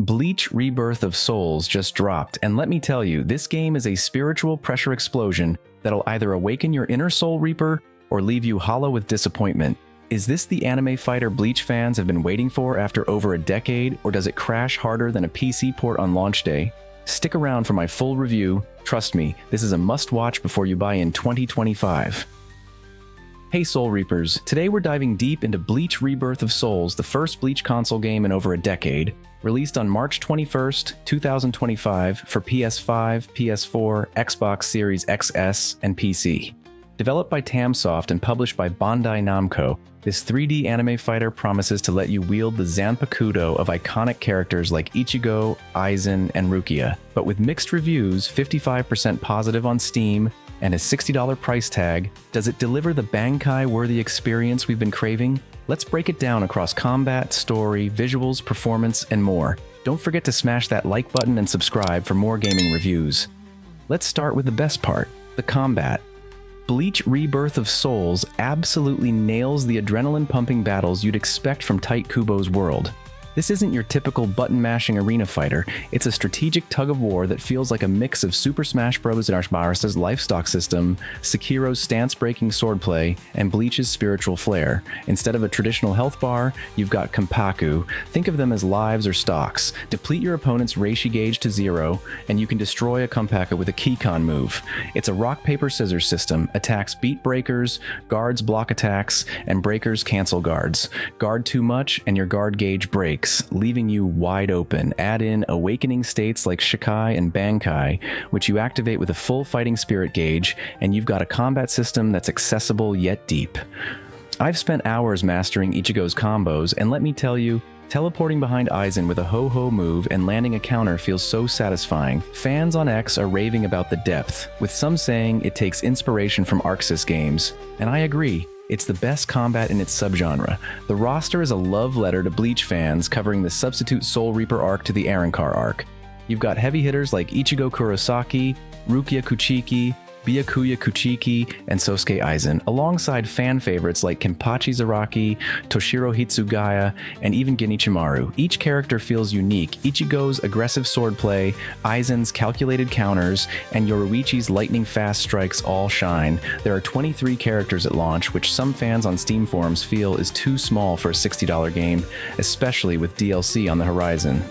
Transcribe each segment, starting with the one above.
Bleach Rebirth of Souls just dropped, and let me tell you, this game is a spiritual pressure explosion that'll either awaken your inner Soul Reaper or leave you hollow with disappointment. Is this the anime fighter Bleach fans have been waiting for after over a decade, or does it crash harder than a PC port on launch day? Stick around for my full review. Trust me, this is a must-watch before you buy in 2025. Hey Soul Reapers, today we're diving deep into Bleach Rebirth of Souls, the first Bleach console game in over a decade, released on March 21st, 2025 for PS5, PS4, Xbox Series XS, and PC. Developed by Tamsoft and published by Bandai Namco, this 3D anime fighter promises to let you wield the Zanpakuto of iconic characters like Ichigo, Aizen, and Rukia. But with mixed reviews, 55% positive on Steam, and a $60 price tag, does it deliver the Bankai-worthy experience we've been craving? Let's break it down across combat, story, visuals, performance, and more. Don't forget to smash that like button and subscribe for more gaming reviews. Let's start with the best part, the combat. Bleach Rebirth of Souls absolutely nails the adrenaline-pumping battles you'd expect from Tite Kubo's world. This isn't your typical button-mashing arena fighter, it's a strategic tug-of-war that feels like a mix of Super Smash Bros. And Arshbara's livestock system, Sekiro's stance-breaking swordplay, and Bleach's spiritual flair. Instead of a traditional health bar, you've got Kampaku. Think of them as lives or stocks. Deplete your opponent's Reishi gauge to 0, and you can destroy a Kampaku with a Keycon move. It's a rock-paper-scissors system. Attacks beat breakers, guards block attacks, and breakers cancel guards. Guard too much, and your guard gauge breaks, leaving you wide open. Add in awakening states like Shikai and Bankai, which you activate with a full fighting spirit gauge, and you've got a combat system that's accessible yet deep. I've spent hours mastering Ichigo's combos, and let me tell you, teleporting behind Aizen with a ho-ho move and landing a counter feels so satisfying. Fans on X are raving about the depth, with some saying it takes inspiration from ArcSys games, and I agree. It's the best combat in its subgenre. The roster is a love letter to Bleach fans, covering the substitute Soul Reaper arc to the Arrancar arc. You've got heavy hitters like Ichigo Kurosaki, Rukia Kuchiki, Byakuya Kuchiki, and Sosuke Aizen, alongside fan favorites like Kenpachi Zaraki, Toshiro Hitsugaya, and even Genichimaru. Each character feels unique. Ichigo's aggressive swordplay, Aizen's calculated counters, and Yoruichi's lightning-fast strikes all shine. There are 23 characters at launch, which some fans on Steam forums feel is too small for a $60 game, especially with DLC on the horizon.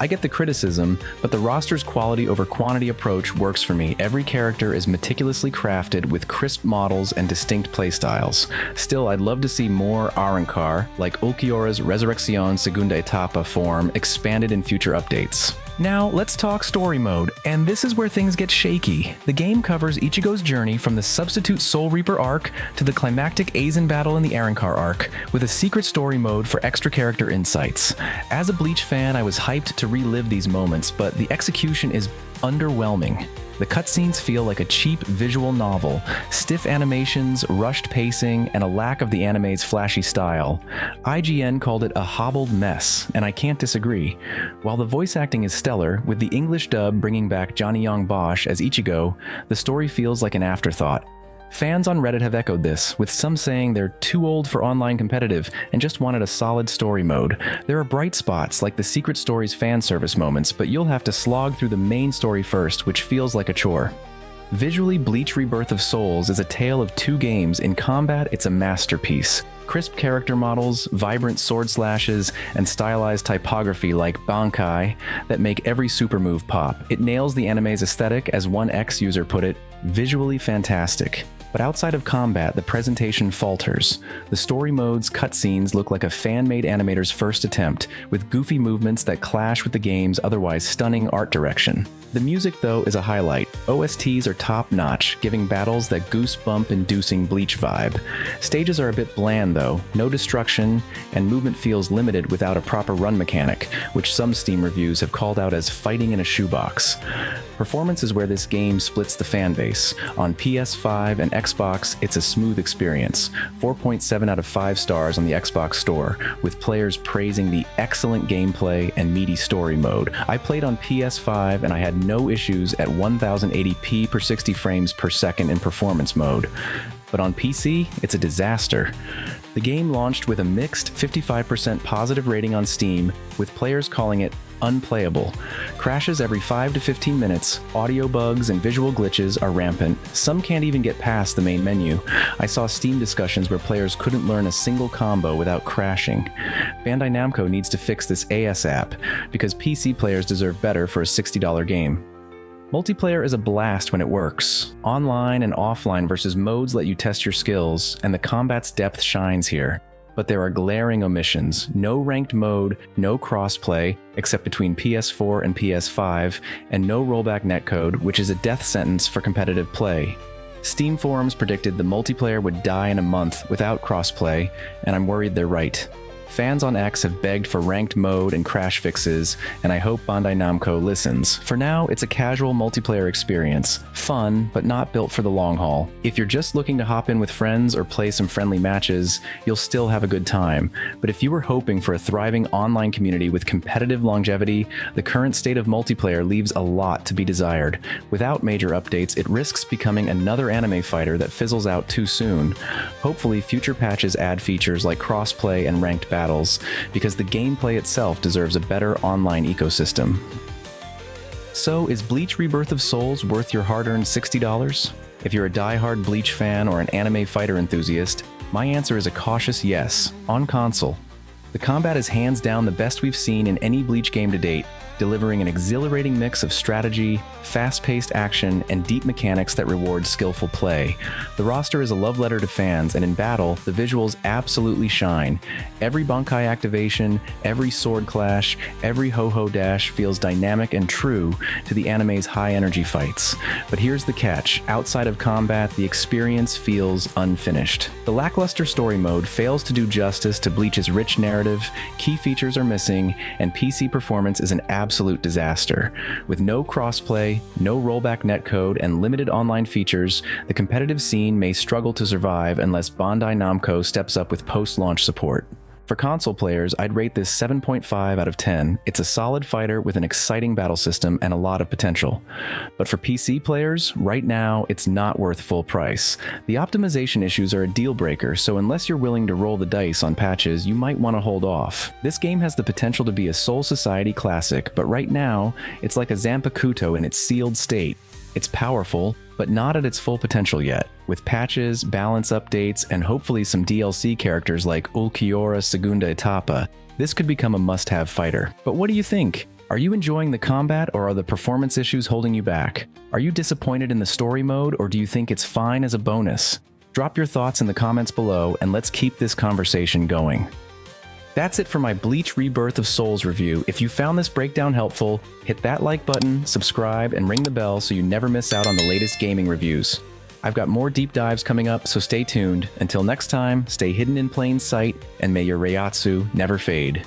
I get the criticism, but the roster's quality over quantity approach works for me. Every character is meticulously crafted with crisp models and distinct playstyles. Still, I'd love to see more Arrancar, like Ulquiorra's Resurrección Segunda Etapa form, expanded in future updates. Now, let's talk story mode, and this is where things get shaky. The game covers Ichigo's journey from the substitute Soul Reaper arc to the climactic Aizen battle in the Arrancar arc, with a secret story mode for extra character insights. As a Bleach fan, I was hyped to relive these moments, but the execution is underwhelming. The cutscenes feel like a cheap visual novel, stiff animations, rushed pacing, and a lack of the anime's flashy style. IGN called it a hobbled mess, and I can't disagree. While the voice acting is stellar, with the English dub bringing back Johnny Young Bosch as Ichigo, the story feels like an afterthought. Fans on Reddit have echoed this, with some saying they're too old for online competitive and just wanted a solid story mode. There are bright spots like the Secret Stories fan service moments, but you'll have to slog through the main story first, which feels like a chore. Visually, Bleach Rebirth of Souls is a tale of two games. In combat, it's a masterpiece. Crisp character models, vibrant sword slashes, and stylized typography like Bankai that make every super move pop. It nails the anime's aesthetic, as one X user put it, visually fantastic. But outside of combat, the presentation falters. The story mode's cutscenes look like a fan-made animator's first attempt, with goofy movements that clash with the game's otherwise stunning art direction. The music, though, is a highlight. OSTs are top-notch, giving battles that goosebump-inducing Bleach vibe. Stages are a bit bland, though, no destruction, and movement feels limited without a proper run mechanic, which some Steam reviews have called out as fighting in a shoebox. Performance is where this game splits the fanbase. On PS5 and Xbox, it's a smooth experience. 4.7 out of 5 stars on the Xbox Store, with players praising the excellent gameplay and meaty story mode. I played on PS5 and I had no issues at 1080p per 60 frames per second in performance mode. But on PC, it's a disaster. The game launched with a mixed 55% positive rating on Steam, with players calling it unplayable. Crashes every 5 to 15 minutes, audio bugs and visual glitches are rampant. Some can't even get past the main menu. I saw Steam discussions where players couldn't learn a single combo without crashing. Bandai Namco needs to fix this ASAP, because PC players deserve better for a $60 game. Multiplayer is a blast when it works. Online and offline versus modes let you test your skills, and the combat's depth shines here. But there are glaring omissions. No ranked mode, no crossplay, except between PS4 and PS5, and no rollback netcode, which is a death sentence for competitive play. Steam forums predicted the multiplayer would die in a month without crossplay, and I'm worried they're right. Fans on X have begged for ranked mode and crash fixes, and I hope Bandai Namco listens. For now, it's a casual multiplayer experience. Fun, but not built for the long haul. If you're just looking to hop in with friends or play some friendly matches, you'll still have a good time. But if you were hoping for a thriving online community with competitive longevity, the current state of multiplayer leaves a lot to be desired. Without major updates, it risks becoming another anime fighter that fizzles out too soon. Hopefully, future patches add features like crossplay and ranked battles, because the gameplay itself deserves a better online ecosystem. So, is Bleach Rebirth of Souls worth your hard-earned $60? If you're a die-hard Bleach fan or an anime fighter enthusiast, my answer is a cautious yes, on console. The combat is hands down the best we've seen in any Bleach game to date, delivering an exhilarating mix of strategy, fast-paced action, and deep mechanics that reward skillful play. The roster is a love letter to fans, and in battle, the visuals absolutely shine. Every Bankai activation, every sword clash, every ho-ho dash feels dynamic and true to the anime's high-energy fights. But here's the catch. Outside of combat, the experience feels unfinished. The lackluster story mode fails to do justice to Bleach's rich narrative, key features are missing, and PC performance is an absolute disaster. With no crossplay, no rollback netcode, and limited online features, the competitive scene may struggle to survive unless Bandai Namco steps up with post-launch support. For console players, I'd rate this 7.5 out of 10. It's a solid fighter with an exciting battle system and a lot of potential. But for PC players, right now, it's not worth full price. The optimization issues are a deal breaker, so unless you're willing to roll the dice on patches, you might want to hold off. This game has the potential to be a Soul Society classic, but right now, it's like a Zanpakuto in its sealed state. It's powerful, but not at its full potential yet. With patches, balance updates, and hopefully some DLC characters like Ulquiorra Segunda Etapa, this could become a must-have fighter. But what do you think? Are you enjoying the combat, or are the performance issues holding you back? Are you disappointed in the story mode, or do you think it's fine as a bonus? Drop your thoughts in the comments below, and let's keep this conversation going. That's it for my Bleach Rebirth of Souls review. If you found this breakdown helpful, hit that like button, subscribe, and ring the bell so you never miss out on the latest gaming reviews. I've got more deep dives coming up, so stay tuned. Until next time, stay hidden in plain sight, and may your Reiatsu never fade.